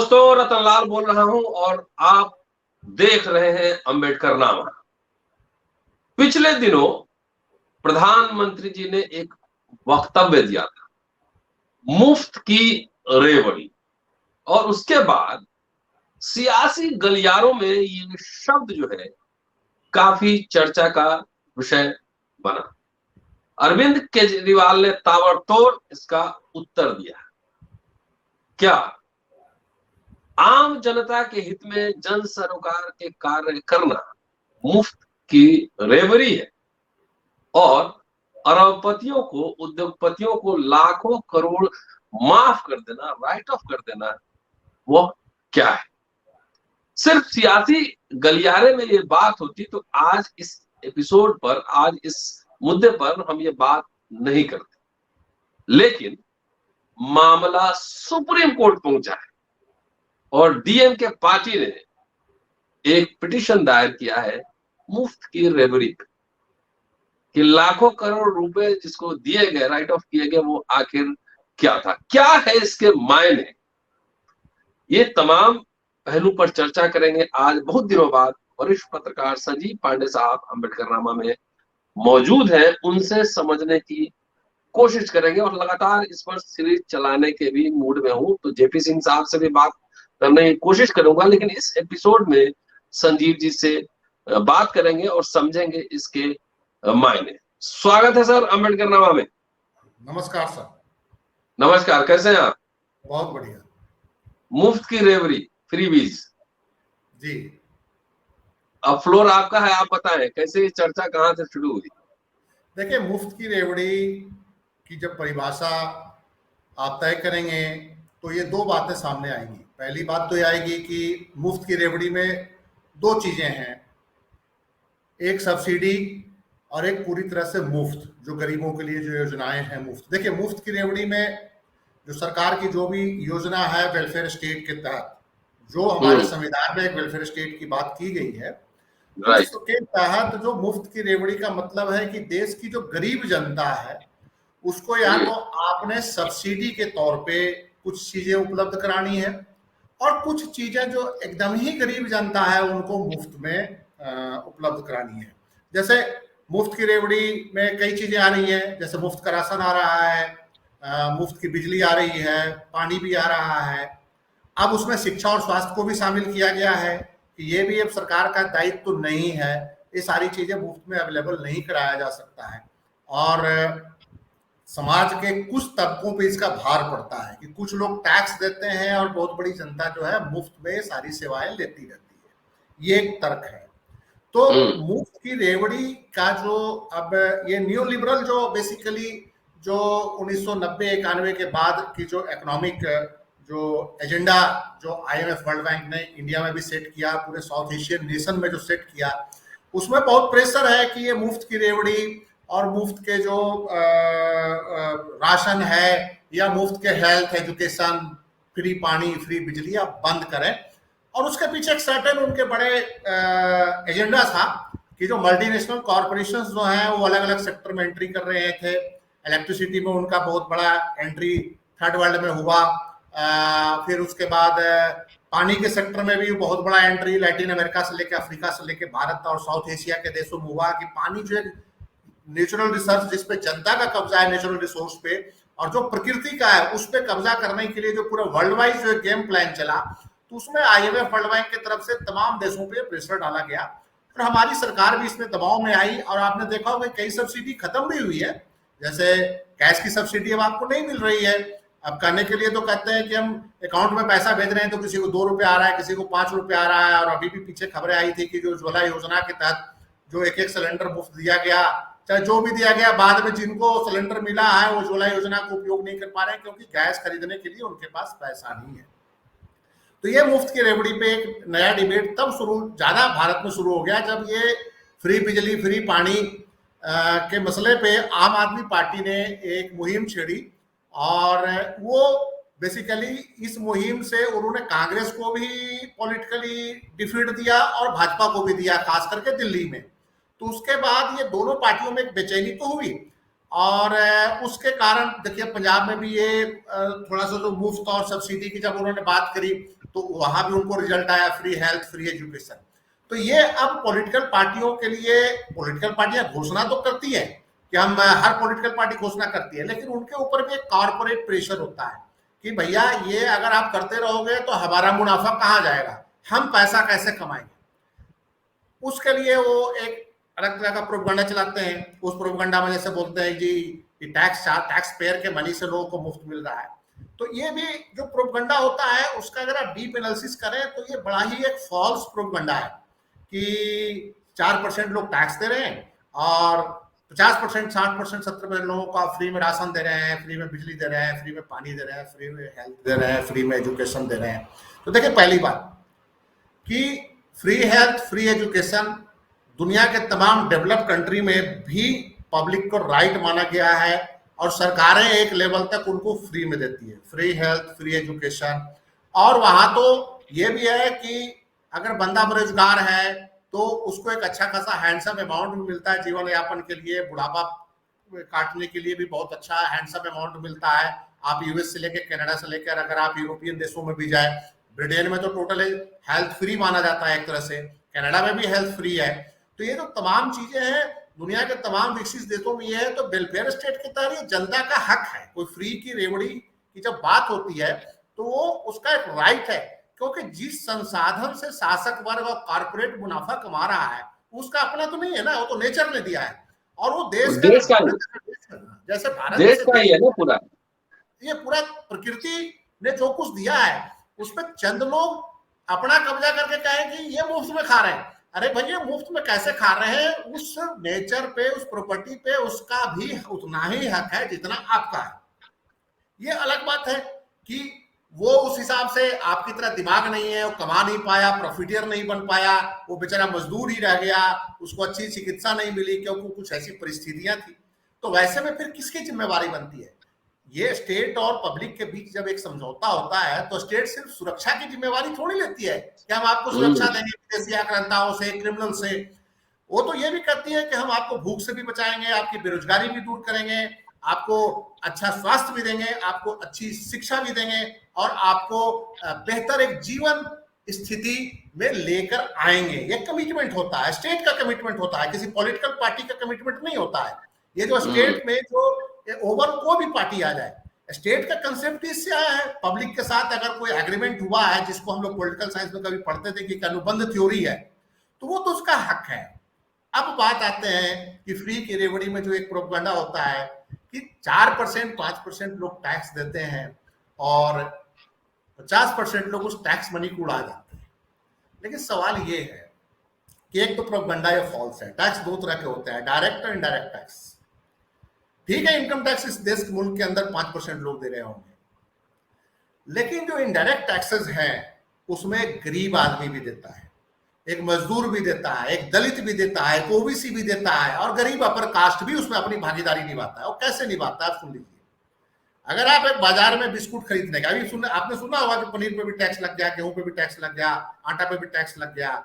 दोस्तों, रतनलाल बोल रहा हूं और आप देख रहे हैं अम्बेडकरनामा। पिछले दिनों प्रधानमंत्री जी ने एक वक्तव्य दिया था, मुफ्त की रेवड़ी, और उसके बाद सियासी गलियारों में ये शब्द जो है काफी चर्चा का विषय बना। अरविंद केजरीवाल ने ताबड़तोड़ इसका उत्तर दिया। क्या आम जनता के हित में जन सरोकार के कार्य करना मुफ्त की रेवड़ी है और अरबपतियों को, उद्योगपतियों को लाखों करोड़ माफ कर देना, राइट ऑफ कर देना, वो क्या है? सिर्फ सियासी गलियारे में ये बात होती तो आज इस एपिसोड पर, आज इस मुद्दे पर हम ये बात नहीं करते। लेकिन मामला सुप्रीम कोर्ट पहुंचा है और डीएमके पार्टी ने एक पिटीशन दायर किया है मुफ्त की रेवड़ी पे कि लाखों करोड़ रुपए जिसको दिए गए, राइट ऑफ किए गए, वो आखिर क्या था, क्या है इसके मायने। ये तमाम पहलू पर चर्चा करेंगे। आज बहुत दिनों बाद वरिष्ठ पत्रकार संजीव पांडे साहब अम्बेडकरनामा में मौजूद हैं, उनसे समझने की कोशिश करेंगे और लगातार इस पर सीरीज चलाने के भी मूड में हूं, तो जेपी सिंह साहब से भी बात करने की कोशिश करूंगा। लेकिन इस एपिसोड में संजीव जी से बात करेंगे और समझेंगे इसके मायने। स्वागत है सर अम्बेडकरनामा में। नमस्कार सर। नमस्कार, कैसे हैं आप? बहुत बढ़िया। मुफ्त की रेवड़ी, फ्री बीज जी, अब फ्लोर आपका है, आप बताएं कैसे ये चर्चा कहां से शुरू हुई? देखिए, मुफ्त की रेवड़ी की जब परिभाषा आप तय करेंगे तो ये दो बातें सामने आएंगी। पहली बात तो ये आएगी कि मुफ्त की रेवड़ी में दो चीजें हैं, एक सब्सिडी और एक पूरी तरह से मुफ्त, जो गरीबों के लिए जो योजनाएं हैं मुफ्त। देखिए, मुफ्त की रेवड़ी में जो सरकार की जो भी योजना है वेलफेयर स्टेट के तहत, जो हमारे संविधान में एक वेलफेयर स्टेट की बात की गई है, उसके तहत जो मुफ्त की रेवड़ी का मतलब है कि देश की जो गरीब जनता है उसको या तो आपने सब्सिडी के तौर पे कुछ चीजें उपलब्ध करानी है, और कुछ चीजें जो एकदम ही गरीब जनता है उनको मुफ्त में उपलब्ध करानी है। जैसे मुफ्त की रेवड़ी में कई चीजें आ रही हैं, जैसे मुफ्त का राशन आ रहा है, मुफ्त की बिजली आ रही है, पानी भी आ रहा है। अब उसमें शिक्षा और स्वास्थ्य को भी शामिल किया गया है कि ये भी अब सरकार का दायित्व तो नहीं है, ये सारी चीजें मुफ्त में अवेलेबल नहीं कराया जा सकता है। और समाज के कुछ तबकों पे इसका भार पड़ता है कि कुछ लोग टैक्स देते हैं और बहुत बड़ी जनता जो है मुफ्त में सारी सेवाएं लेती रहती है। ये एक तर्क है। तो मुफ्त की रेवड़ी का जो अब ये न्यू लिबरल जो बेसिकली जो 1990-91 के बाद की जो इकोनॉमिक जो एजेंडा जो आईएमएफ वर्ल्ड बैंक ने इंडिया में भी सेट किया, पूरे साउथ एशियन नेशन में जो सेट किया, उसमें बहुत प्रेशर है कि ये मुफ्त की रेवड़ी और मुफ्त के जो राशन है या मुफ्त के हेल्थ एजुकेशन, फ्री पानी, फ्री बिजली आप बंद करें। और उसके पीछे एक सर्टेन उनके बड़े एजेंडा था कि जो मल्टीनेशनल कॉर्पोरेशंस जो हैं वो अलग अलग सेक्टर में एंट्री कर रहे थे। इलेक्ट्रिसिटी में उनका बहुत बड़ा एंट्री थर्ड वर्ल्ड में हुआ। फिर उसके बाद पानी के सेक्टर में भी बहुत बड़ा एंट्री लैटिन अमेरिका से लेकर अफ्रीका से लेकर भारत और साउथ एशिया के देशों में हुआ कि पानी जो है नेचुरल रिसोर्स, जिसपे जनता का कब्जा है नेचुरल रिसोर्स पे, और जो प्रकृति का है उस पे कब्जा करने के लिए जो पूरा वर्ल्ड वाइड जो गेम प्लान चला, तो उसमें आईएमएफ वर्ल्ड बैंक की तरफ से तमाम देशों पे प्रेशर डाला गया और हमारी सरकार भी इसमें दबाव में आई। और आपने देखा होगा कई सब्सिडी खत्म भी हुई है, जैसे गैस की सब्सिडी अब आपको नहीं मिल रही है। अब करने के लिए तो कहते हैं कि हम अकाउंट में पैसा भेज रहे हैं तो किसी को 2 रुपये आ रहा है, किसी को 5 रुपये आ रहा है। और अभी भी पीछे खबरें आई थी कि जो उज्ज्वला योजना के तहत जो एक सिलेंडर मुफ्त दिया गया, चाहे जो भी दिया गया, बाद में जिनको सिलेंडर मिला है वो उज्ज्वला योजना को उपयोग नहीं कर पा रहे हैं क्योंकि गैस खरीदने के लिए उनके पास पैसा नहीं है। तो ये मुफ्त की रेवड़ी पे एक नया डिबेट तब ज्यादा भारत में शुरू हो गया जब ये फ्री बिजली, फ्री पानी के मसले पे आम आदमी पार्टी ने एक मुहिम छेड़ी। और वो बेसिकली इस मुहिम से उन्होंने कांग्रेस को भी पॉलिटिकली डिफीट दिया और भाजपा को भी दिया, खास करके दिल्ली में। तो उसके बाद ये दोनों पार्टियों में एक बेचैनी तो हुई और उसके कारण देखिए पंजाब में भी ये थोड़ा सा जो मुफ्त और सब्सिडी की जब उन्होंने बात करी तो वहां भी उनको रिजल्ट आया फ्री हेल्थ, फ्री एजुकेशन। तो ये अब पॉलिटिकल पार्टियों के लिए, पॉलिटिकल पार्टियां घोषणा तो करती है कि हम, हर पॉलिटिकल पार्टी घोषणा करती है, लेकिन उनके ऊपर भी एक कॉर्पोरेट प्रेशर होता है कि भैया ये अगर आप करते रहोगे तो हमारा मुनाफा कहाँ जाएगा, हम पैसा कैसे कमाएंगे। उसके लिए वो एक अलग तरह का प्रोपगंडा चलाते हैं। उस प्रोपगंडा में जैसे बोलते हैं जी कि टैक्स पेयर के मनी से लोगों को मुफ्त मिल रहा है। तो ये भी जो प्रोपगंडा होता है उसका अगर आप डीप एनालिसिस करें तो ये बड़ा ही एक फॉल्स प्रोपगंडा है कि 4% लोग टैक्स दे रहे हैं और 50%, 60%, 70% लोगों को आप फ्री में राशन दे रहे हैं, फ्री में बिजली दे रहे हैं, फ्री में पानी दे रहे हैं, फ्री में हेल्थ दे रहे हैं, फ्री में एजुकेशन दे रहे हैं। तो देखिए पहली बात कि फ्री हेल्थ, फ्री एजुकेशन दुनिया के तमाम डेवलप कंट्री में भी पब्लिक को राइट माना गया है और सरकारें एक लेवल तक उनको फ्री में देती है, फ्री हेल्थ, फ्री एजुकेशन। और वहां तो ये भी है कि अगर बंदा बेरोजगार है तो उसको एक अच्छा खासा हैंडसम अमाउंट भी मिलता है जीवन यापन के लिए, बुढ़ापा काटने के लिए भी बहुत अच्छा हैंडसम अमाउंट मिलता है। आप यूएस से लेकर, कनाडा से लेकर, अगर आप यूरोपियन देशों में भी जाए, ब्रिटेन में तो टोटल हेल्थ फ्री माना जाता है एक तरह से, कनाडा में भी हेल्थ फ्री है। तो ये तो तमाम चीजें हैं, दुनिया के तमाम विकसित देशों में ये है। तो वेलफेयर स्टेट के तहत ये जनता का हक है। कोई फ्री की रेवड़ी की जब बात होती है तो वो उसका एक राइट है, क्योंकि जिस संसाधन से शासक वर्ग और कॉर्पोरेट मुनाफा कमा रहा है उसका अपना तो नहीं है ना, वो तो नेचर ने दिया है। और वो देश का जैसे भारत देश का ही है ना पूरा, ये पूरा प्रकृति ने जो कुछ दिया है उस पर चंद लोग अपना कब्जा करके कहें कि ये मुफ्त में खा रहे हैं। अरे भैया मुफ्त में कैसे खा रहे हैं, उस नेचर पे, उस प्रॉपर्टी पे उसका भी उतना ही हक है जितना आपका है। ये अलग बात है कि वो उस हिसाब से आपकी तरह दिमाग नहीं है, वो कमा नहीं पाया, प्रॉफिटियर नहीं बन पाया, वो बेचारा मजदूर ही रह गया, उसको अच्छी चिकित्सा नहीं मिली क्योंकि कुछ ऐसी परिस्थितियां थी। तो वैसे में फिर किसकी जिम्मेवारी बनती है? ये स्टेट और पब्लिक के बीच जब एक समझौता होता है तो स्टेट सिर्फ सुरक्षा की जिम्मेवारी थोड़ी लेती है कि हम आपको सुरक्षा देंगे विदेशी आक्रांताओं से, क्रिमिनल से। वो तो ये भी कहती है कि हम आपको भूख से भी बचाएंगे, आपकी बेरोजगारी भी दूर करेंगे, आपको अच्छा स्वास्थ्य भी देंगे, आपको अच्छी शिक्षा भी देंगे और आपको बेहतर एक जीवन स्थिति में लेकर आएंगे। ये कमिटमेंट होता है, स्टेट का कमिटमेंट होता है, किसी पॉलिटिकल पार्टी का कमिटमेंट नहीं होता है। ये जो स्टेट में जो ओवर को भी पार्टी आ जाए, स्टेट का कंसेप्ट इससे आया है। पब्लिक के साथ अगर कोई एग्रीमेंट हुआ है, जिसको हम लोग पॉलिटिकल साइंस में कभी पढ़ते थे कि अनुबंध थ्योरी है, तो वो तो उसका हक है। अब बात आते हैं कि फ्री की रेवड़ी में जो एक प्रोपगंडा होता है कि 4%, 5% लोग टैक्स देते हैं और 50% लोग उस टैक्स मनी को उड़ा जाते हैं। लेकिन सवाल ये है कि एक तो प्रोपगंडा ये फॉल्स है। टैक्स दो तरह के होते हैं, डायरेक्ट और इनडायरेक्ट टैक्स। ठीक है, इनकम टैक्स इस देश के मुल्क के अंदर 5% लोग दे रहे होंगे, लेकिन जो इनडायरेक्ट टैक्सेस हैं उसमें गरीब आदमी भी देता है, एक मजदूर भी देता है, एक दलित भी देता है, एक ओबीसी भी देता है और गरीब अपर कास्ट भी उसमें अपनी भागीदारी निभाता है। और कैसे निभाता है आप सुन लीजिए। अगर आप एक बाजार में बिस्कुट खरीदने का, अभी आपने सुना होगा कि पनीर पे भी टैक्स लग गया, गेहूं पे भी टैक्स लग गया, आटा पे भी टैक्स लग गया।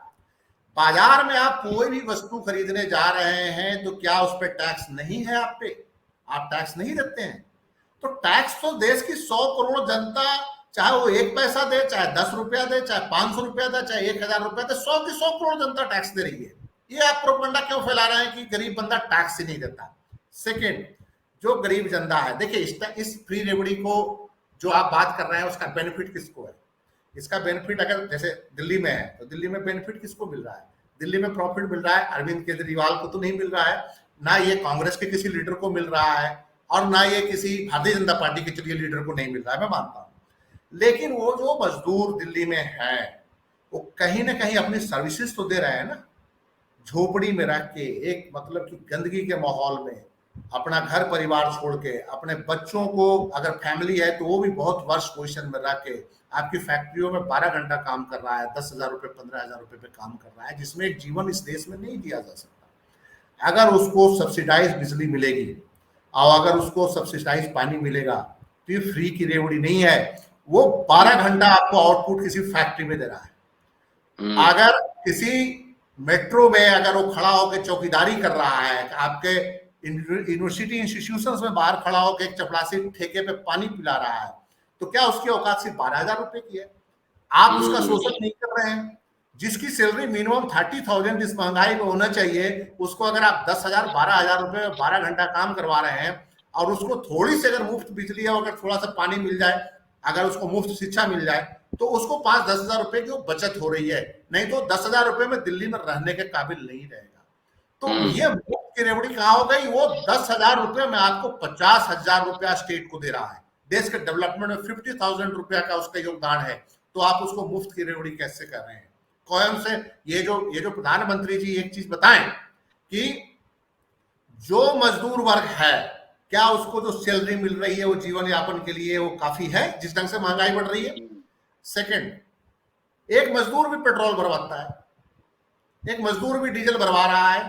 बाजार में आप कोई भी वस्तु खरीदने जा रहे हैं तो क्या उस पर टैक्स नहीं है? आप पे आप टैक्स नहीं देते हैं? तो टैक्स तो देश की 100 करोड़ जनता, चाहे वो 1 पैसा दे, चाहे 10 रुपया दे, चाहे 500 रुपया दे, चाहे 1000 रुपया दे, 100 की 100 करोड़ जनता टैक्स दे रही है। ये आप प्रोपगंडा क्यों फैला रहे हैं कि गरीब बंदा टैक्स ही नहीं देता? सेकेंड, जो गरीब जनता है, देखिए इस फ्री रेवड़ी को जो आप बात कर रहे हैं उसका बेनिफिट किसको है? इसका बेनिफिट अगर जैसे दिल्ली में है तो दिल्ली में बेनिफिट किसको मिल रहा है? दिल्ली में प्रॉफिट मिल रहा है अरविंद केजरीवाल को तो नहीं मिल रहा है, ना ये कांग्रेस के किसी लीडर को मिल रहा है और ना ये किसी भारतीय जनता पार्टी के चलिए लीडर को नहीं मिल रहा है, मैं मानता हूं। लेकिन वो जो मजदूर दिल्ली में है वो कहीं ना कहीं अपनी सर्विसेज तो दे रहे हैं ना। झोपड़ी में रह के, एक मतलब कि गंदगी के माहौल में, अपना घर परिवार छोड़ के, अपने बच्चों को, अगर फैमिली है तो वो भी बहुत वर्ष पोजिशन में रह के आपकी फैक्ट्रियों में 12 घंटा काम कर रहा है, 10,000 रुपये, 15,000 रुपये पे काम कर रहा है, जिसमें एक जीवन इस देश में नहीं दिया जा सकता। अगर उसको सब्सिडाइज बिजली मिलेगी और अगर उसको सब्सिडाइज पानी मिलेगा तो ये फ्री की रेवड़ी नहीं है। वो 12 घंटा आपको आउटपुट किसी फैक्ट्री में दे रहा है। अगर किसी मेट्रो में अगर वो खड़ा होकर चौकीदारी कर रहा है, आपके यूनिवर्सिटी इंस्टीट्यूशंस में बाहर खड़ा होकर एक चपरासी ठेके पे पानी पिला रहा है, तो क्या उसकी औकात सिर्फ 12,000 रुपए की है? आप उसका शोषण नहीं कर रहे हैं। जिसकी सैलरी मिनिमम 30,000 इस महंगाई में होना चाहिए, उसको अगर आप 10,000 12,000 रुपए 12 घंटा काम करवा रहे हैं, और उसको थोड़ी सी अगर मुफ्त बिजली है, अगर थोड़ा सा पानी मिल जाए, अगर उसको मुफ्त शिक्षा मिल जाए, तो उसको 5-10,000 रुपए की बचत हो रही है। नहीं तो 10,000 रुपए में दिल्ली में रहने के काबिल नहीं रहेगा। तो ये मुफ्त की रेवड़ी कहां हो गई? वो 10,000 रुपए में आपको 50,000 रुपया स्टेट को दे रहा है। देश के डेवलपमेंट में 50,000 रुपया का उसका योगदान है, तो आप उसको मुफ्त की रेवड़ी कैसे कर रहे हैं? कौन से ये जो प्रधानमंत्री जी एक चीज बताएं कि जो मजदूर वर्ग है, क्या उसको जो सैलरी मिल रही है वो जीवन यापन के लिए वो काफी है, जिस ढंग से महंगाई बढ़ रही है? सेकंड, एक मजदूर भी पेट्रोल भरवाता है, एक मजदूर भी डीजल भरवा रहा है,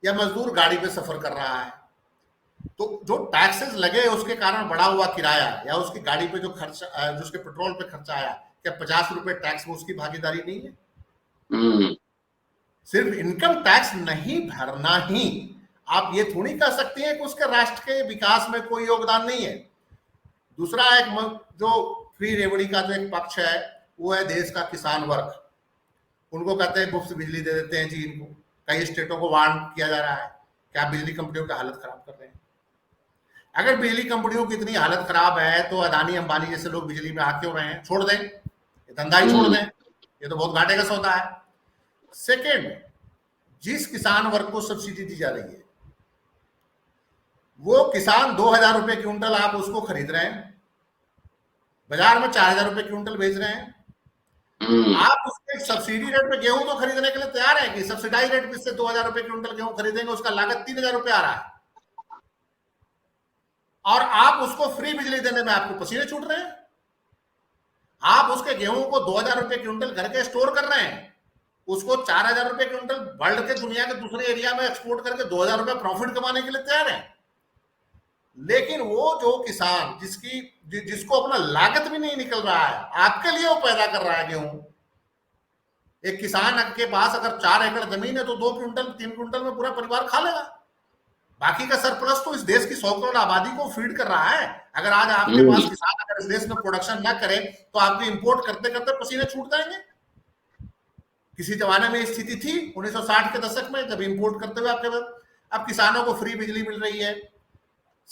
या मजदूर गाड़ी पे सफर कर रहा है, तो जो टैक्सेस लगे उसके कारण बढ़ा हुआ किराया, या उसकी गाड़ी पे जो खर्चा, जो उसके पेट्रोल पे खर्चा आया, क्या 50 रुपए टैक्स में उसकी भागीदारी नहीं है? सिर्फ इनकम टैक्स नहीं भरना ही आप ये थोड़ी कह सकते हैं कि उसके राष्ट्र के विकास में कोई योगदान नहीं है। दूसरा, एक जो फ्री रेवड़ी का जो एक पक्ष है, वो है देश का किसान वर्ग। उनको कहते हैं मुफ्त बिजली दे देते हैं जी। इनको कई स्टेटों को वार्न किया जा रहा है कि आप बिजली कंपनियों की हालत खराब कर रहे हैं। अगर बिजली कंपनियों की इतनी हालत खराब है, तो अदानी अंबानी जैसे लोग बिजली में आ क्यों रहे हैं? छोड़ दें, ये धंधा ही छोड़ दें, ये तो बहुत घाटे का सौदा है। सेकेंड, जिस किसान वर्ग को सब्सिडी दी जा रही है, वो किसान 2,000 रुपए क्विंटल आप उसको खरीद रहे हैं, बाजार में 4,000 रुपए क्विंटल बेच रहे हैं। आप उसके सब्सिडी रेट पे गेहूं तो खरीदने के लिए तैयार है कि सब्सिडाइज रेट पे से 2,000 रुपए क्विंटल गेहूं खरीदेंगे, उसका लागत 3,000 रुपए आ रहा है, और आप उसको फ्री बिजली देने में आपको पसीने छूट रहे हैं। आप उसके गेहूं को 2,000 रुपए क्विंटल घर के स्टोर कर रहे हैं, उसको 4,000 रुपए क्विंटल वर्ल्ड के दुनिया के दूसरे एरिया में एक्सपोर्ट करके 2,000 रुपए प्रॉफिट कमाने के लिए तैयार है। लेकिन वो जो किसान जिसको अपना लागत भी नहीं निकल रहा है, आपके लिए वो पैदा कर रहा है गेहूं। एक किसान के पास अगर 4 एकड़ जमीन है, तो 2 क्विंटल 3 क्विंटल में पूरा परिवार खा लेगा। बाकी का सरप्लस तो इस देश की 100 करोड़ आबादी को फीड कर रहा है। अगर आज आपके पास किसान अगर इस देश में प्रोडक्शन ना करे, तो आपके इंपोर्ट करते करते पसीने छूट जाएंगे। किसी जमाने में स्थिति थी 1960 के दशक में, जब इंपोर्ट करते हुए आपके पास, अब किसानों को फ्री बिजली मिल रही है,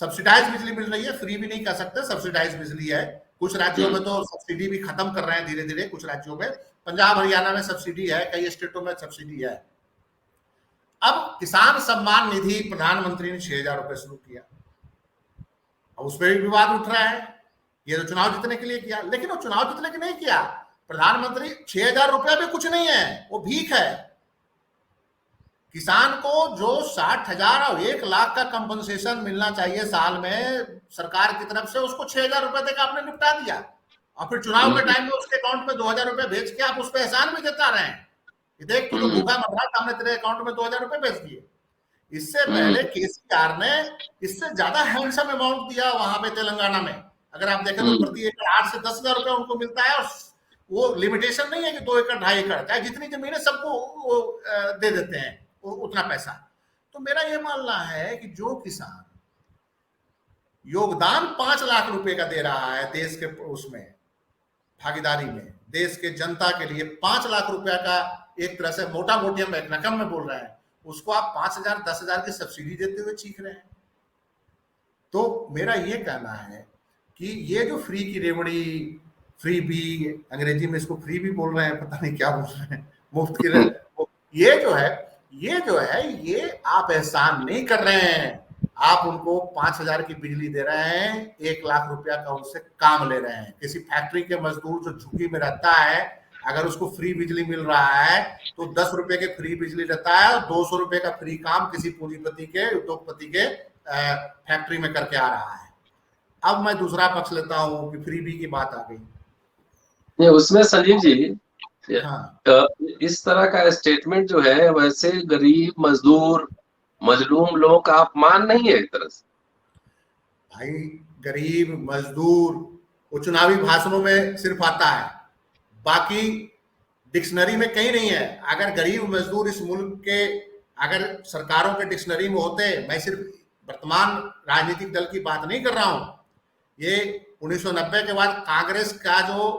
सब्सिडाइज बिजली मिल रही है, फ्री भी नहीं कह सकते, सब्सिडाइज बिजली है। कुछ राज्यों में तो सब्सिडी भी खत्म कर रहे हैं धीरे धीरे, कुछ राज्यों में, पंजाब हरियाणा में सब्सिडी है, कई स्टेटों में सब्सिडी है। अब किसान सम्मान निधि प्रधानमंत्री ने 6,000 रुपए शुरू किया, अब उस पर भी विवाद उठ रहा है। ये तो चुनाव जीतने के लिए किया, लेकिन वो चुनाव जीतने के नहीं किया। प्रधानमंत्री 6,000 रुपया भी कुछ नहीं है, वो भीख है। किसान को जो 60,000 और 1,00,000 का कंपनसेशन मिलना चाहिए साल में सरकार की तरफ से, उसको 6,000 रुपए देकर आपने निपटा दिया, और फिर चुनाव के टाइम में उसके अकाउंट में 2,000 रुपए भेज के आप उस पर एहसान भी जता रहे हैं। देख, तू तो भूखा मर रहा, हमने तेरे अकाउंट में 2,000 रुपए भेज दिए। इससे पहले केसीआर ने इससे ज्यादा हैंडसम अमाउंट दिया वहां पे तेलंगाना में। अगर आप देखें तो प्रति एकड़ 8 से 10,000 रुपए उनको मिलता है, और वो लिमिटेशन नहीं है कि 2 एकड़ 2.5 एकड़, चाहे जितनी जमीन है सबको दे देते हैं उतना पैसा। तो मेरा ये मानना है कि जो किसान योगदान 5 लाख रुपए का दे रहा है देश के उसमें भागीदारी में, देश के जनता के लिए 5 लाख रुपया का एक तरह से मोटा मोटी हम एक रकम में बोल रहे हैं, उसको आप 5,000 10,000 की सब्सिडी देते हुए चीख रहे हैं। तो मेरा ये कहना है कि ये जो फ्री की रेवड़ी, फ्री बी, अंग्रेजी में इसको फ्री भी बोल रहे हैं, पता नहीं क्या बोल रहे हैं, मुफ्त की, ये जो है ये आप एहसान नहीं कर रहे हैं। आप उनको 5,000 की बिजली दे रहे हैं, 1,00,000 रुपया का उनसे काम ले रहे हैं। किसी फैक्ट्री के मजदूर जो झुग्गी में रहता है, अगर उसको फ्री बिजली मिल रहा है, तो 10 रुपए के फ्री बिजली रहता है, और 200 रुपए का फ्री काम किसी पूंजीपति के, उद्योगपति के फैक्ट्री में करके आ रहा है। अब मैं दूसरा पक्ष लेता हूं कि फ्री बी की बात आ गई। उसमें संजीव जी, हाँ, इस तरह का स्टेटमेंट जो है, वैसे गरीब मजदूर मजलूम लोगों का अपमान नहीं है एक तरह से? भाई, गरीब मजदूर वो चुनावी भाषणों में सिर्फ आता है, बाकी डिक्शनरी में कहीं नहीं है। अगर गरीब मजदूर इस मुल्क के अगर सरकारों के डिक्शनरी में होते, मैं सिर्फ वर्तमान राजनीतिक दल की बात नहीं कर रहा हूं, ये 1990 के बाद कांग्रेस का जो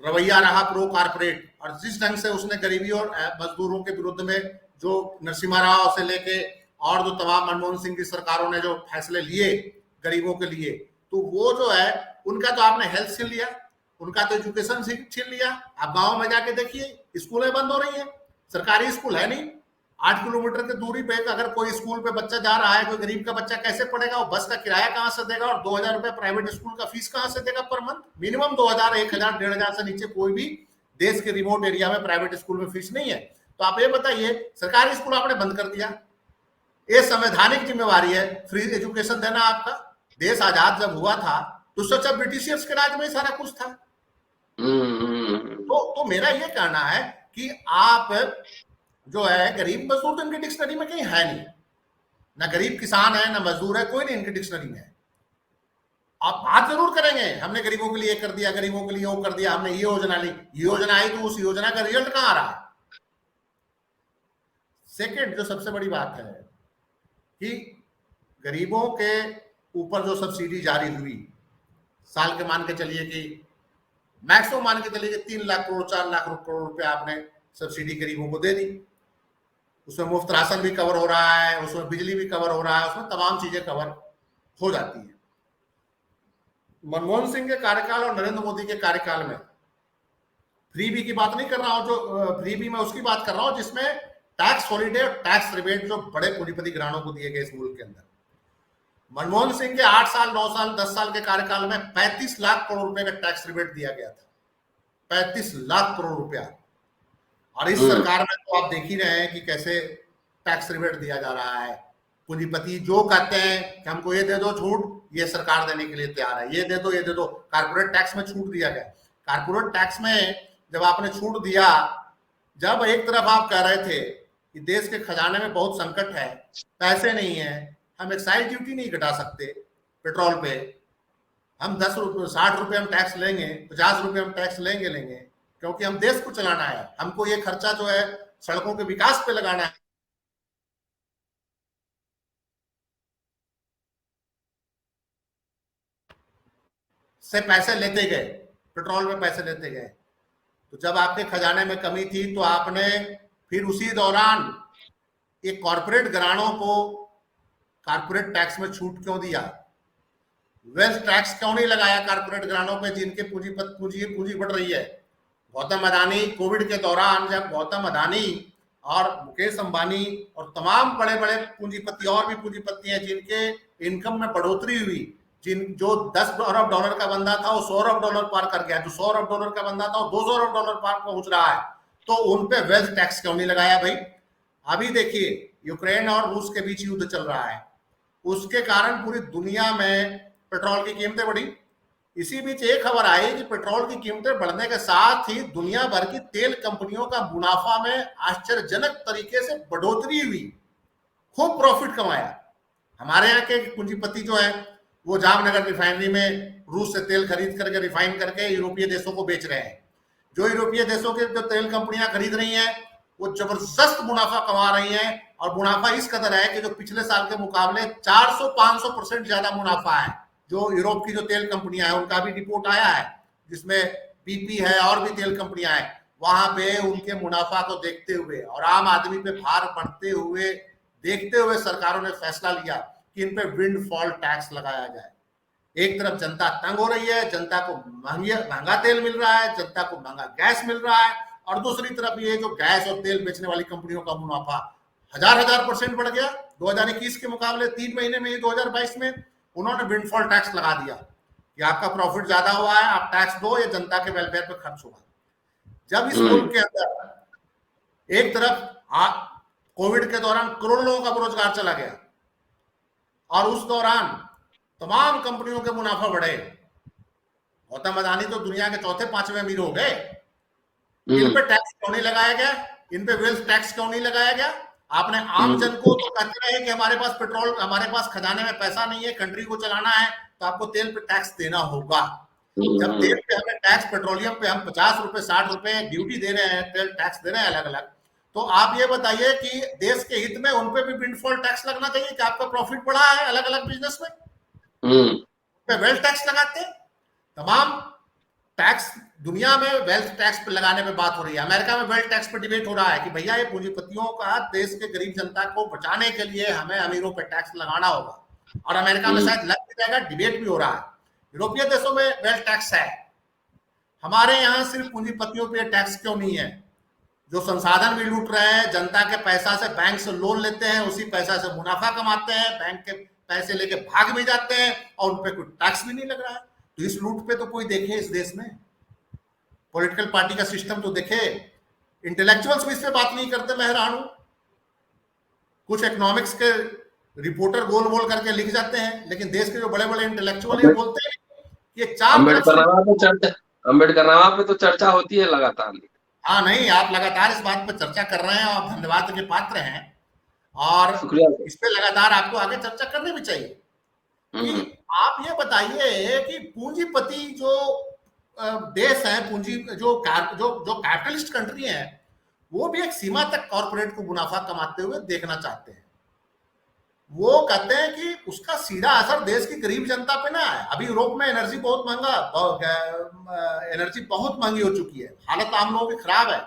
रवैया रहा प्रो कारपोरेट, और जिस ढंग से उसने गरीबी और मजदूरों के विरुद्ध में जो नरसिम्हा राव से लेके और जो तमाम मनमोहन सिंह की सरकारों ने जो फैसले लिए गरीबों के लिए, तो वो जो है उनका तो आपने हेल्थ छीन लिया, उनका तो एजुकेशन छीन लिया। आप गांव में जाके देखिए, स्कूलें बंद हो रही हैं, सरकारी स्कूल है नहीं। 8 किलोमीटर की दूरी पे अगर कोई स्कूल पे बच्चा जा रहा है, कोई गरीब का बच्चा कैसे पढ़ेगा? वो बस का किराया कहां से देगा? और 2000 रुपए प्राइवेट स्कूल का फीस कहां से देगा पर मंथ? मिनिमम 2000, 1000, 1500 से नीचे कोई भी देश के रिमोट एरिया में प्राइवेट स्कूल में फीस नहीं है। तो आप ये बताइए, सरकारी स्कूल आपने बंद कर दिया, ये संवैधानिक जिम्मेवारी है फ्री एजुकेशन देना आपका? देश आजाद जब हुआ था तो सोचा ब्रिटिशियर्स के राज में ही सारा कुछ था। तो मेरा ये कहना है कि आप जो है, गरीब मजदूर तो इनकी डिक्शनरी में कहीं है नहीं, ना गरीब किसान है ना मजदूर है, कोई नहीं इनकी डिक्शनरी में है। आप बात जरूर करेंगे, हमने गरीबों के लिए कर दिया, गरीबों के लिए वो कर दिया, हमने ये योजना ली, ये योजना आई, तो उस योजना का रिजल्ट कहां आ रहा है? सेकेंड जो सबसे बड़ी बात है कि गरीबों के ऊपर जो सब्सिडी जारी हुई, साल के मान के चलिए कि मैक्सिमम मान के चलिए कि 3 लाख करोड़ 4 लाख करोड़ रुपए आपने सब्सिडी गरीबों को दे दी। उसमें मुफ्त राशन भी कवर हो रहा है, उसमें बिजली भी कवर हो रहा है, उसमें तमाम चीजें कवर हो जाती है। मनमोहन सिंह के कार्यकाल और नरेंद्र मोदी के कार्यकाल में फ्रीबी की बात नहीं कर रहा हूं, जो फ्रीबी में उसकी बात कर रहा हूं जिसमें टैक्स हॉलीडे और टैक्स रिबेट जो बड़े पूंजीपति घरानों को दिए गए इस मुल्क के अंदर। मनमोहन सिंह के 8 साल 9 साल 10 साल के कार्यकाल में 35 लाख करोड़ रुपए का टैक्स रिबेट दिया गया था, 35 लाख करोड़ रुपया। और इस सरकार में तो आप देख ही रहे हैं कि कैसे टैक्स रिबेट दिया जा रहा है। पूंजीपति जो कहते हैं कि हमको ये दे दो छूट, ये सरकार देने के लिए तैयार है, ये दे दो, ये दे दो। कारपोरेट टैक्स में छूट दिया गया। कारपोरेट टैक्स में जब आपने छूट दिया, जब एक तरफ आप कह रहे थे कि देश के खजाने में बहुत संकट है, पैसे नहीं है, हम एक्साइज ड्यूटी नहीं घटा सकते पेट्रोल पे, हम 60 रुपए हम टैक्स लेंगे, 50 रुपए हम टैक्स लेंगे, क्योंकि हम देश को चलाना है, हमको ये खर्चा जो है सड़कों के विकास पे लगाना है। से पैसे लेते गए, पेट्रोल में पैसे लेते गए। तो जब आपके खजाने में कमी थी तो आपने फिर उसी दौरान एक कॉर्पोरेट घरानों को कॉर्पोरेट टैक्स में छूट क्यों दिया? वेल्थ टैक्स क्यों नहीं लगाया कॉर्पोरेट घरानों पे जिनके पूंजी बढ़ रही है? गौतम अदानी, कोविड के दौरान जब गौतम अदानी और मुकेश अंबानी और तमाम बड़े बड़े पूंजीपति और भी पूंजीपति हैं जिनके इनकम में बढ़ोतरी हुई, जो 10 अरब डॉलर का बंदा था वो 100 अरब डॉलर पार कर गया, जो 100 अरब डॉलर का बंदा था वो 200 अरब डॉलर पार पहुंच रहा है, तो उन पे वेल्थ टैक्स क्यों नहीं लगाया भाई? अभी देखिए, यूक्रेन और रूस के बीच युद्ध चल रहा है, उसके कारण पूरी दुनिया में पेट्रोल की कीमतें बढ़ी। इसी बीच एक खबर आई कि पेट्रोल की कीमतें बढ़ने के साथ ही दुनिया भर की तेल कंपनियों का मुनाफा में आश्चर्यजनक तरीके से बढ़ोतरी हुई, खूब प्रॉफिट कमाया। हमारे यहाँ के पूंजीपति जो है वो जामनगर रिफाइनरी में रूस से तेल खरीद करके रिफाइन करके यूरोपीय देशों को बेच रहे हैं। जो यूरोपीय देशों के जो तेल कंपनियां खरीद रही हैं वो जबरदस्त मुनाफा कमा रही हैं, और मुनाफा इस कदर है कि जो पिछले साल के मुकाबले 400-500% ज्यादा मुनाफा है। जो यूरोप की जो तेल कंपनियां हैं उनका भी रिपोर्ट आया है जिसमें बीपी है और भी तेल कंपनियां हैं, वहां पे उनके मुनाफा को देखते हुए और आम आदमी पे भार बढ़ते हुए देखते हुए सरकारों ने फैसला लिया कि इन पे विंडफॉल टैक्स लगाया जाए। एक तरफ जनता तंग हो रही है, जनता को महंगा तेल मिल रहा है, जनता को महंगा गैस मिल रहा है, और दूसरी तरफ ये जो गैस और तेल बेचने वाली कंपनियों का मुनाफा हजार % बढ़ गया 2021 के मुकाबले। 3 महीने में 2022 में उन्होंने विंडफॉल टैक्स लगा दिया कि आपका प्रॉफिट ज्यादा हुआ है, आप टैक्स दो, ये जनता के वेलफेयर पे खर्च होगा। जब इस मुल्क के अंदर एक तरफ कोविड के दौरान करोड़ों लोगों का रोजगार चला गया और उस दौरान तमाम कंपनियों के मुनाफा बढ़े, गौतम अदानी तो दुनिया के चौथे 5वें अमीर हो गए, इन पे टैक्स क्यों नहीं लगाया गया? इन पे वेल्थ टैक्स क्यों नहीं लगाया गया? आपने आम जन को तो कहते रहे कि हमारे पास पेट्रोल, हमारे पास खजाने में पैसा नहीं है, कंट्री को चलाना है तो आपको तेल पे टैक्स देना होगा। जब तेल पे हमें टैक्स, पेट्रोलियम पे हम 50 रुपए 60 रुपए ड्यूटी दे रहे हैं, तेल टैक्स दे रहे हैं अलग अलग, तो आप ये बताइए कि देश के हित में उन पे भी विंडफॉल टैक्स लगना चाहिए कि आपका प्रॉफिट बढ़ा है अलग अलग बिजनेस में, वेल्थ टैक्स लगाते हैं। तमाम टैक्स दुनिया में वेल्थ टैक्स पे लगाने पे बात हो रही है, अमेरिका में वेल्थ टैक्स पे डिबेट हो रहा है कि भैया ये पूंजीपतियों का देश के गरीब जनता को बचाने के लिए हमें अमीरों पे टैक्स लगाना होगा, और अमेरिका में शायद लग भी जाएगा, डिबेट भी हो रहा है। यूरोपीय देशों में वेल्थ टैक्स है, हमारे यहाँ सिर्फ पूंजीपतियों पे टैक्स क्यों नहीं है? जो संसाधन भी लूट रहे हैं, जनता के पैसा से, बैंक से लोन लेते हैं, उसी पैसा से मुनाफा कमाते हैं, बैंक के पैसे लेके भाग भी जाते हैं और उन पे कोई टैक्स भी नहीं लग रहा है। तो इस लूट पे तो कोई देखे इस देश में, पॉलिटिकल पार्टी का सिस्टम तो देखे। इंटेलेक्चुअल्स भी इस पे बात नहीं करते, मैं हैरान हूं। कुछ इकोनॉमिक्स के रिपोर्टर गोल बोल करके लिख जाते हैं, लेकिन देश के जो बड़े बड़े इंटेलेक्चुअल ये बोलते हैं कि ये चार अम्बेडकरनामा पे तो चर्चा होती है लगातार। हाँ नहीं, आप लगातार इस बात पर चर्चा कर रहे हैं और धन्यवाद के पात्र हैं, और शुक्रिया। इस पे लगातार आपको आगे चर्चा करनी भी चाहिए कि आप ये बताइए कि पूंजीपति जो देश है, पूंजी जो कैपिटलिस्ट कंट्री है, वो भी एक सीमा तक कॉर्पोरेट को मुनाफा कमाते हुए देखना चाहते हैं। वो कहते हैं कि उसका सीधा असर देश की गरीब जनता पे ना है। अभी यूरोप में एनर्जी बहुत महंगी हो चुकी है, हालत आम लोगों की खराब है।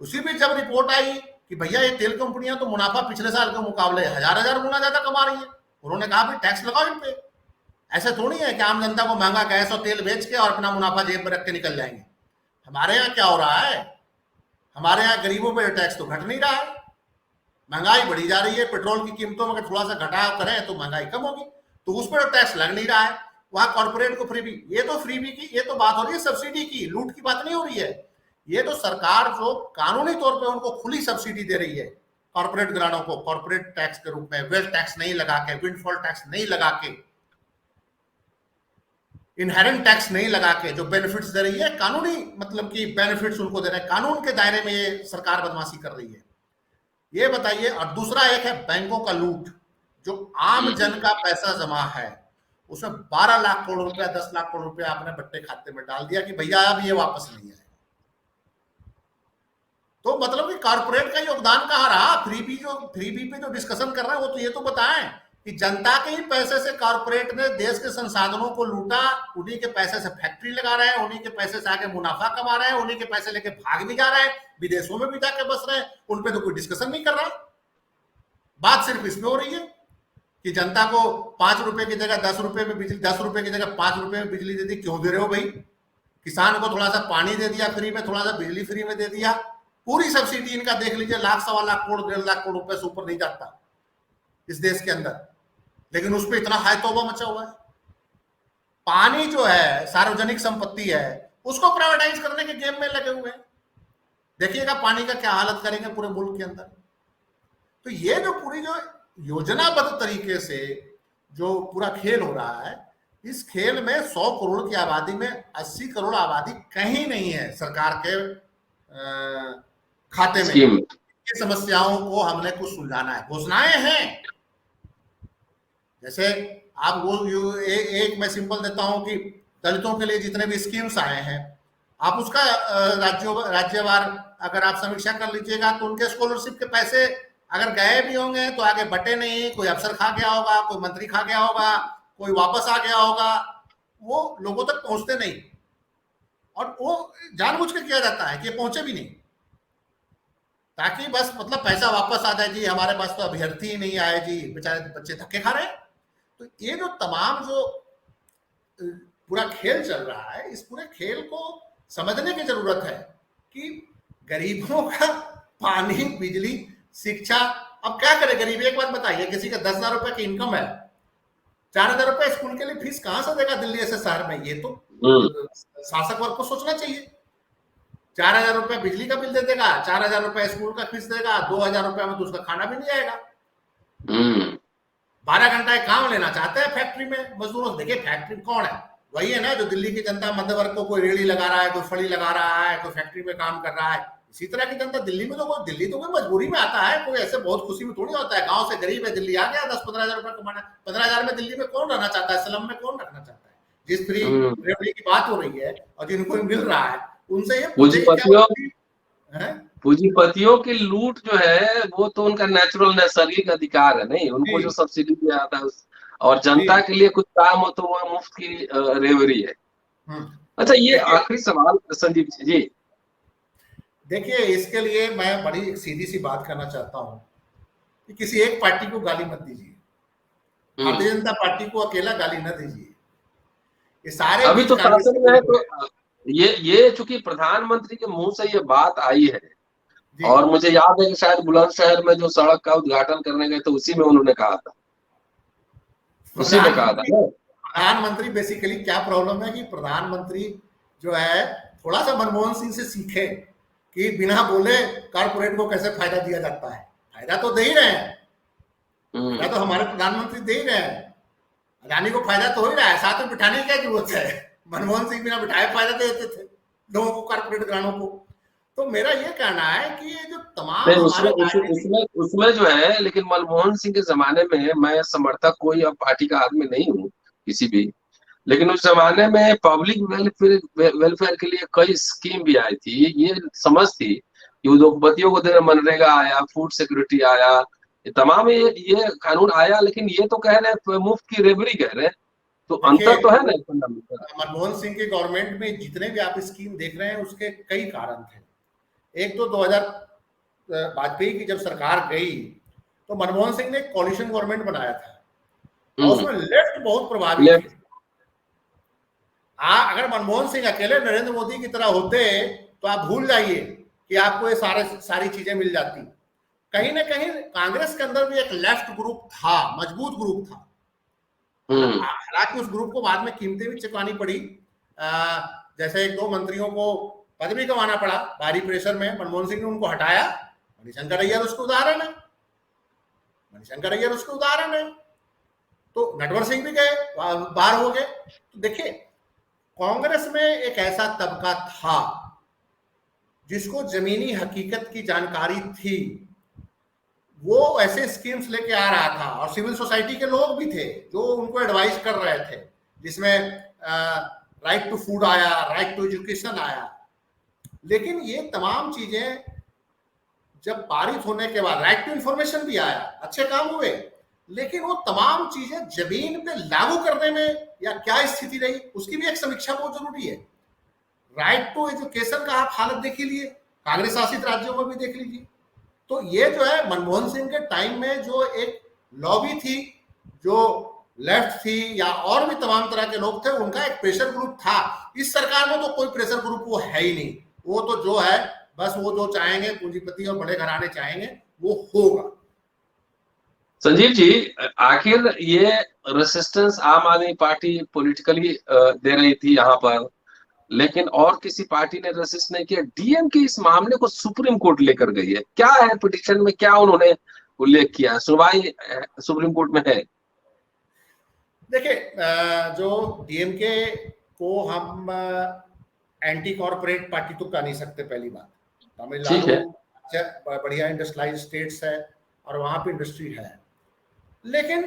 उसी भी जब रिपोर्ट आई कि भैया ये तेल कंपनियां तो मुनाफा पिछले साल के मुकाबले हजार गुना ज्यादा कमा रही है, उन्होंने कहा भाई टैक्स लगाओ इन पे। ऐसा थोड़ी है कि आम जनता को महंगा गैस और तेल बेच के और अपना मुनाफा जेब में रख के निकल जाएंगे। हमारे यहाँ क्या हो रहा है? हमारे यहाँ गरीबों पर टैक्स तो घट नहीं रहा है, महंगाई बढ़ी जा रही है। पेट्रोल की कीमतों में अगर थोड़ा सा घटाव करें तो महंगाई कम होगी, तो उस पर टैक्स लग नहीं रहा है। वहां कॉर्पोरेट को फ्रीबी, ये तो फ्रीबी की ये तो बात हो रही है, सब्सिडी की, लूट की बात नहीं हो रही है। ये तो सरकार जो कानूनी तौर पे उनको खुली सब्सिडी दे रही है कॉर्पोरेट घरानों को, कॉर्पोरेट टैक्स के रूप में, वेल्थ टैक्स नहीं लगा के, विंडफॉल टैक्स नहीं लगा के, इनहेरेंट टैक्स नहीं लगा के, जो बेनिफिट्स दे रही है, कानूनी मतलब कि बेनिफिट्स उनको दे रहे हैं, कानून के दायरे में ये सरकार बदमाशी कर रही है। ये बताइए। और दूसरा एक है बैंकों का लूट, जो आम जन का पैसा जमा है, उसमें 12 लाख करोड़ रुपया, 10 लाख करोड़ रुपया आपने बट्टे खाते में डाल दिया कि भैया अब ये वापस नहीं आएगा। तो मतलब कि कॉर्पोरेट का योगदान कहाँ रहा? फ्रीबी पे जो डिस्कशन कर रहे हैं वो तो ये तो बताएं कि जनता के ही पैसे से कॉर्पोरेट ने देश के संसाधनों को लूटा, उन्हीं के पैसे से फैक्ट्री लगा रहे हैं, उन्हीं के पैसे से आके मुनाफा कमा रहे हैं, उन्हीं के पैसे लेके भाग भी जा रहे हैं, विदेशों में भी जाके बस रहे हैं, उन पे तो कोई डिस्कशन नहीं कर रहा। बात सिर्फ इसमें हो रही है कि जनता को 5 रुपए की जगह 10 रुपए में बिजली, 10 रुपए की जगह 5 रुपए में बिजली दे दी। क्यों दे रहे हो भाई? किसान को थोड़ा सा पानी दे दिया फ्री में, थोड़ा सा बिजली फ्री में दे दिया, पूरी सब्सिडी इनका देख लीजिए, लाख, 1.25 लाख करोड़, 1.5 लाख करोड़ रुपए से ऊपर नहीं जाता इस देश के अंदर, लेकिन उस पर इतना हाय तौबा मचा हुआ है। पानी जो है सार्वजनिक संपत्ति है, उसको प्राइवेटाइज करने के गेम में लगे हुए हैं। देखिएगा पानी का क्या हालत करेंगे पूरे मुल्क के अंदर। तो ये जो पूरी जो योजनाबद्ध तरीके से जो पूरा खेल हो रहा है, इस खेल में 100 करोड़ की आबादी में 80 करोड़ आबादी कहीं नहीं है सरकार के खाते में। ये समस्याओं को हमने कुछ सुलझाना है। घोषणाएं हैं, जैसे आप वो एक मैं सिंपल देता हूं कि दलितों के लिए जितने भी स्कीम्स आए हैं, आप उसका राज्यवार अगर आप समीक्षा कर लीजिएगा तो उनके स्कॉलरशिप के पैसे अगर गए भी होंगे तो आगे बटे नहीं, कोई अफसर खा गया होगा, कोई मंत्री खा गया होगा, कोई वापस आ गया होगा, वो लोगों तक पहुंचते नहीं, और वो जानबूझ के किया जाता है कि ये पहुंचे भी नहीं, ताकि बस मतलब पैसा वापस आ जाए जी, हमारे पास तो अभ्यर्थी ही नहीं आए जी, बेचारे बच्चे धक्के खा रहे हैं। तो ये जो तमाम जो पूरा खेल चल रहा है, इस पूरे खेल को समझने की जरूरत है कि गरीबों का पानी, बिजली, शिक्षा, अब क्या करे गरीब? एक बात बताइए, किसी का 10,000 रुपए की इनकम है, 4,000 रुपए स्कूल के लिए फीस कहां से देगा दिल्ली ऐसे शहर में? ये तो शासक वर्ग को सोचना चाहिए। 4,000 रुपए बिजली का बिल दे देगा, 4,000 रुपए स्कूल का फीस देगा, 2,000 रुपए में तो उसका खाना भी नहीं आएगा। 12 घंटा काम लेना चाहते हैं फैक्ट्री में मजदूरों। देखिए फैक्ट्री कौन है? वही है ना जो दिल्ली की जनता मध्य वर्ग को, कोई रेड़ी लगा रहा है, कोई फड़ी लगा रहा है, कोई फैक्ट्री में काम कर रहा है। इसी तरह की जनता दिल्ली में, तो दिल्ली तो कोई मजबूरी में आता है, कोई ऐसे बहुत खुशी में थोड़ी होता है। गांव से गरीब है, दिल्ली आ गया, 10-15 हजार रुपए कमाना। 15,000 में दिल्ली में कौन रहना चाहता है? स्लम में कौन रखना चाहता है? जिस फ्री रेवड़ी की बात हो रही है और जिनको मिल रहा है, उनसे ये पूंजीपतियों की लूट जो है वो तो उनका नेचुरल नैसर्गिक अधिकार है। नहीं, उनको जो सब्सिडी दिया जाता है और जनता के लिए कुछ काम हो तो वो मुफ्त की रेवड़ी है। अच्छा, ये देखिए आखिरी सवाल संदीप जी। देखिए, इसके लिए मैं बड़ी एक सीधी सी बात करना चाहता हूं कि किसी एक पार्टी को गाली मत दीजिए, हम्म। भारतीय जनता पार्टी को अकेला गाली न दीजिए, ये सारे अभी बीज तो कांग्रेस शासन के में है, लोग तो हैं। ये चूंकि प्रधानमंत्री के मुंह से ये बात आई है, जी, और मुझे याद है कि शायद बुलंदशहर में जो सड़क का उद्घाटन करने गए थे, उसी में उन्होंने कहा था, उसी में कहा था प्रधानमंत्री ना। प्रधानमंत्री बेसिकली क्या प्रॉब्लम है कि प्रधानमंत्री जो है थोड़ा सा मनमोहन सिंह से सीखे कि बिना बोले कारपोरेट को कैसे फायदा दिया जाता है। फायदा तो दे ही रहे हैं, फायदा हम्म। तो हमारे प्रधानमंत्री दे ही रहे हैं, अदानी को फायदा तो हो ही रहा है, साथ में बिठाने की क्या जरूरत है। मनमोहन सिंह बिना बिठाए फायदा दे देते थे लोगों को, कारपोरेट घरानों को। तो मेरा ये कहना है कि ये जो तमाम नहीं, हमारे उसमें राजनीतिक, उसमें उसमें जो है, लेकिन मनमोहन सिंह के जमाने में मैं समर्थक कोई अब पार्टी का आदमी नहीं हूँ किसी भी, लेकिन उस जमाने में पब्लिक वेलफेयर वेलफेयर के लिए कई स्कीम भी आई थी। ये समझ थी कि उद्योगपतियों को देना, मनरेगा आया, फूड सिक्योरिटी आया, ये तमाम ये कानून आया, लेकिन ये तो कह रहे हैं मुफ्त की रेवड़ी कह रहे हैं। तो देखिए अंतर तो है ना फंडामेंटल। मनमोहन सिंह के गवर्नमेंट में जितने भी आप स्कीम देख रहे हैं उसके कई कारण थे। एक तो 2000 वाजपेयी की जब सरकार गई तो मनमोहन सिंह ने एक कॉलिशन गवर्नमेंट बनाया था और हम्म। उसमें लेफ्ट बहुत प्रभावी थे। लेफ्ट। अगर मनमोहन सिंह अकेले नरेंद्र मोदी की तरह होते तो आप भूल जाइए कि आपको ये सारी चीजें मिल जाती। कहीं ना कहीं कांग्रेस के अंदर भी एक लेफ्ट ग्रुप था, मजबूत ग्रुप था। हम्म। हालांकि उस ग्रुप को बाद में कीमतें भी चुकानी पड़ी, जैसे एक दो मंत्रियों को पद भी गंवाना पड़ा भारी प्रेशर में, मनमोहन सिंह ने उनको हटाया। मणिशंकर अय्यर उसके उदाहरण है, मणिशंकर अय्यर उसके उदाहरण है। तो नटवर सिंह भी गए, बाहर हो गए। तो देखिए, कांग्रेस में एक ऐसा तबका था जिसको जमीनी हकीकत की जानकारी थी, वो ऐसे स्कीम्स लेके आ रहा था, और सिविल सोसाइटी के लोग भी थे जो उनको एडवाइस कर रहे थे, जिसमें राइट टू फूड आया, राइट टू एजुकेशन आया। लेकिन ये तमाम चीजें जब पारित होने के बाद राइट टू इंफॉर्मेशन भी आया, अच्छे काम हुए, लेकिन वो तमाम चीजें जमीन पे लागू करने में या क्या स्थिति रही, उसकी भी एक समीक्षा बहुत जरूरी है। राइट टू एजुकेशन का आप हालत देख लीजिए, कांग्रेस शासित राज्यों में भी देख लीजिए। तो ये जो है मनमोहन सिंह के टाइम में जो एक लॉबी थी, जो लेफ्ट थी या और भी तमाम तरह के लोग थे, उनका एक प्रेशर ग्रुप था। इस सरकार में तो कोई प्रेशर ग्रुप वो है ही नहीं। वो तो जो है बस वो जो चाहेंगे, पूंजीपति और बड़े घराने चाहेंगे वो होगा। संजीव जी, आखिर ये रेसिस्टेंस आम आदमी पार्टी पॉलिटिकली दे रही थी यहाँ पर, लेकिन और किसी पार्टी ने रेसिस्ट नहीं किया। डीएम की इस मामले को सुप्रीम कोर्ट लेकर गई है, क्या है पिटीशन में, क्या उन्होंने उल्लेख किया है? सुनवाई सुप्रीम कोर्ट में है। देखिए, जो डीएमके को हम एंटी कॉर्पोरेट पार्टी तो कह नहीं सकते। पहली बात, ठीक तमिलनाडु है। बढ़िया इंडस्ट्रियलाइज स्टेट्स है और वहां पे इंडस्ट्री है, लेकिन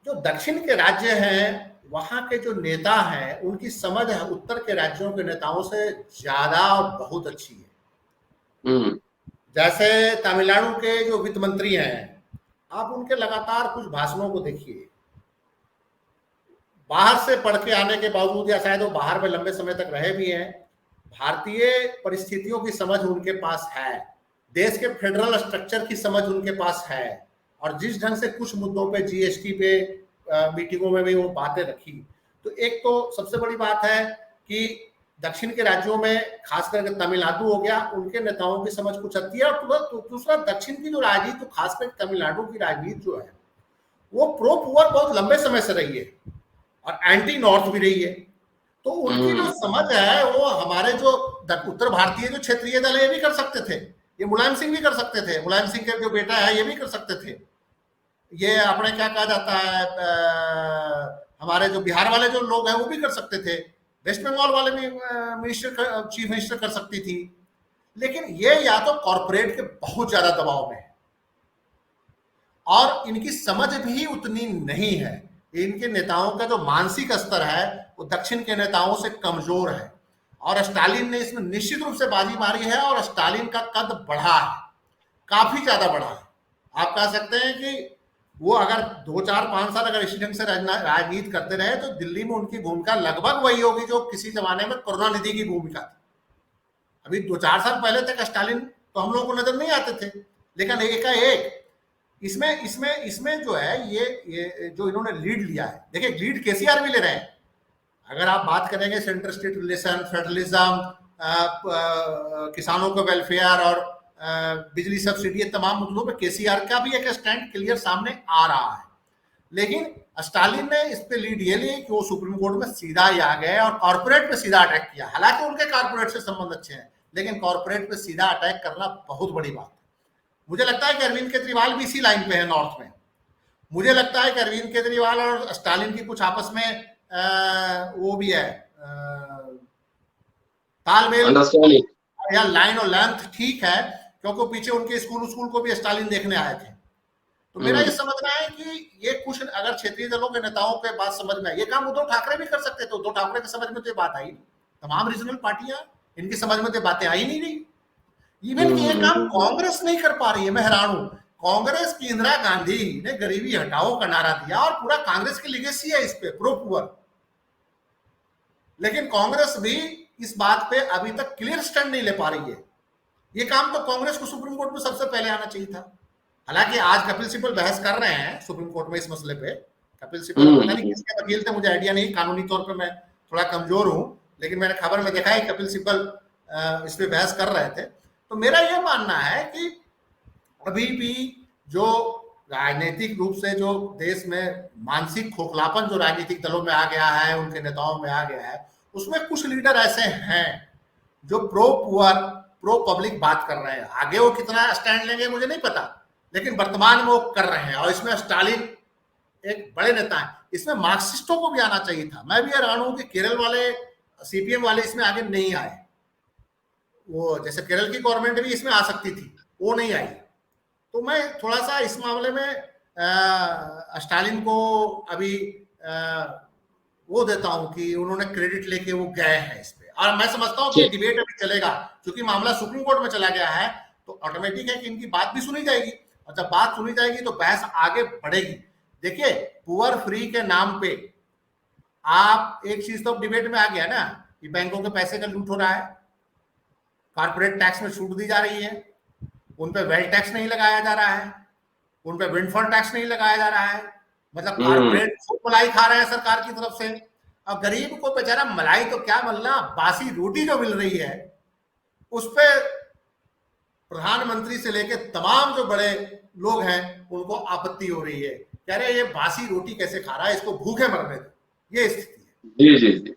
जो दक्षिण के राज्य हैं वहां के जो नेता हैं उनकी समझ है उत्तर के राज्यों के नेताओं से ज्यादा और बहुत अच्छी है। हम्म। जैसे तमिलनाडु के जो वित्त मंत्री हैं, आप उनके लगातार कुछ भाषणों को देखिए, बाहर से पढ़ के आने के बावजूद, या शायद वो बाहर में लंबे समय तक रहे भी हैं, भारतीय परिस्थितियों की समझ उनके पास है, देश के फेडरल स्ट्रक्चर की समझ उनके पास है। और जिस ढंग से कुछ मुद्दों पे, जीएसटी पे मीटिंगों में भी वो बातें रखी, तो एक तो सबसे बड़ी बात है कि दक्षिण के राज्यों में खास करके तमिलनाडु हो गया, उनके नेताओं की समझ कुछ अच्छी है। और तो दूसरा, दक्षिण की जो राजनीति, तो खासकर तमिलनाडु की राजनीति जो है वो प्रो पुअर बहुत लंबे समय से रही है और एंटी नॉर्थ भी रही है। तो उनकी जो हम्म। समझ है वो हमारे जो उत्तर भारतीय जो क्षेत्रीय दल है ये भी कर सकते थे, ये मुलायम सिंह भी कर सकते थे, मुलायम सिंह के जो बेटा है ये भी कर सकते थे। ये अपने क्या कहा जाता है, हमारे जो बिहार वाले जो लोग हैं वो भी कर सकते थे, वेस्ट बंगाल वाले भी मिनिस्टर, चीफ मिनिस्टर कर सकती थी। लेकिन ये या तो कॉर्पोरेट के बहुत ज्यादा दबाव में है और इनकी समझ भी उतनी नहीं है। इनके नेताओं का जो मानसिक स्तर है वो दक्षिण के नेताओं से कमजोर है, और स्टालिन ने इसमें निश्चित रूप से बाजी मारी है, और स्टालिन का कद बढ़ा है, काफी ज्यादा बढ़ा है। आप कह सकते हैं कि वो अगर 2 4 5 साल अगर इसी ढंग से राजनीति करते रहे तो दिल्ली में उनकी भूमिका लगभग वही होगी जो किसी जमाने में करुणानिधि की भूमिका थी। अभी 2 4 साल पहले तक स्टालिन तो हम लोगों को नजर नहीं आते थे, लेकिन एकाएक इसमें इसमें इसमें जो है ये जो इन्होंने लीड लिया है, देखिए लीड केसीआर भी ले रहे हैं। अगर आप बात करेंगे सेंटर स्टेट रिलेशन, फेडरलिज्म, किसानों का वेलफेयर और बिजली सब्सिडी, तमाम मुद्दों पे केसीआर का भी एक स्टैंड क्लियर सामने आ रहा है। लेकिन स्टालिन ने इस पे लीड ये ली कि वो सुप्रीम कोर्ट में सीधा ही आ गए और कॉर्पोरेट पे सीधा अटैक किया। हालांकि उनके कॉर्पोरेट से संबंध अच्छे हैं, लेकिन कॉर्पोरेट पे सीधा अटैक करना बहुत बड़ी बात है। मुझे लगता है कि अरविंद केजरीवाल भी इसी लाइन पे है नॉर्थ में। मुझे लगता है कि अरविंद केजरीवाल और स्टालिन की कुछ आपस में वो भी है, तालमेल या लाइन और लेंथ ठीक है, क्योंकि पीछे उनके स्कूल को भी स्टालिन देखने आए थे। तो मेरा ये समझना है कि ये कुछ अगर क्षेत्रीय दलों के नेताओं के बात समझ में, ये काम उद्धव ठाकरे भी कर सकते थे। उद्धव ठाकरे के समझ में तो ये बात आई, तमाम रीजनल पार्टियां इनकी समझ में तो बातें आई नहीं रही। इवन ये काम कांग्रेस नहीं कर पा रही है। मैं हैरान हूं, कांग्रेस की इंदिरा गांधी ने गरीबी हटाओ का नारा दिया और पूरा कांग्रेस की लिगेसी है इस पे, प्रो पुअर, लेकिन कांग्रेस भी इस बात पे अभी तक क्लियर स्टैंड नहीं ले पा रही है। ये काम तो कांग्रेस को सुप्रीम कोर्ट में सबसे पहले आना चाहिए था। हालांकि आज कपिल सिब्बल बहस कर रहे हैं सुप्रीम कोर्ट में इस मसले पे। कपिल सिब्बल पता नहीं किसके वकील थे, मुझे आइडिया नहीं, कानूनी तौर पे मैं थोड़ा कमजोर हूं, लेकिन मैंने खबर में देखा है कपिल सिब्बल इस पे बहस कर रहे थे। तो मेरा यह मानना है कि अभी भी जो राजनीतिक रूप से जो देश में मानसिक खोखलापन जो राजनीतिक दलों में आ गया है, उनके नेताओं में आ गया है, उसमें कुछ लीडर ऐसे हैं जो प्रो पुअर, प्रो पब्लिक बात कर रहे हैं। आगे वो कितना स्टैंड लेंगे मुझे नहीं पता, लेकिन वर्तमान में वो कर रहे हैं। और इसमें स्टालिन एक बड़े नेता है, इसमें मार्क्सिस्टों को भी आना चाहिए था। मैं भी हैरान हूं कि केरल वाले सीपीएम वाले इसमें आगे नहीं आए। वो जैसे केरल की गवर्नमेंट भी इसमें आ सकती थी, वो नहीं आई। तो मैं थोड़ा सा इस मामले में स्टालिन को अभी वो देता हूं कि उन्होंने क्रेडिट लेके वो गए हैं इस पे। और मैं समझता हूं कि डिबेट अभी चलेगा, क्योंकि मामला सुप्रीम कोर्ट में चला गया है, तो ऑटोमेटिक है कि इनकी बात भी सुनी जाएगी, और जब बात सुनी जाएगी तो बहस आगे बढ़ेगी। देखिए, पुअर फ्री के नाम पे आप एक चीज तो डिबेट में आ गया ना कि बैंकों के पैसे का लूट हो रहा है, कॉर्पोरेट टैक्स में छूट दी जा रही है, उन पे वेल्थ टैक्स नहीं लगाया जा रहा है, उन पे विंडफॉल टैक्स नहीं लगाया जा रहा है। मतलब कॉर्पोरेट मलाई खा रहे हैं सरकार की तरफ से, और गरीब को बेचारा मलाई तो क्या मिलना, बासी रोटी जो मिल रही है उस पे प्रधानमंत्री से लेके तमाम जो बड़े लोग हैं उनको आपत्ति हो रही है। कह रहे ये बासी रोटी कैसे खा रहा है, इसको भूखे मरने दो। ये स्थिति है। जी जी जी,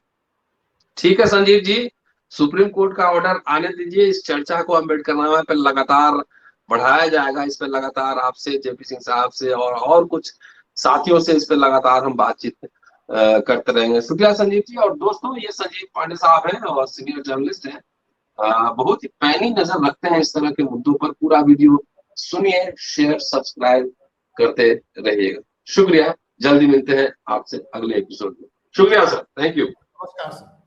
ठीक है संजीव जी, सुप्रीम कोर्ट का ऑर्डर आने दीजिए। इस चर्चा को अम्बेडकर नामा पर लगातार बढ़ाया जाएगा। इस पर लगातार आपसे, जेपी सिंह साहब से और कुछ साथियों से इस पर लगातार हम बातचीत करते रहेंगे। शुक्रिया संजीव जी। और दोस्तों, ये संजीव पांडे साहब हैं और सीनियर जर्नलिस्ट हैं, बहुत ही पैनी नजर रखते हैं इस तरह के मुद्दों पर। पूरा वीडियो सुनिए, शेयर, सब्सक्राइब करते रहिएगा। शुक्रिया, जल्दी मिलते हैं आपसे अगले एपिसोड में। शुक्रिया सर, थैंक यू। नमस्कार सर।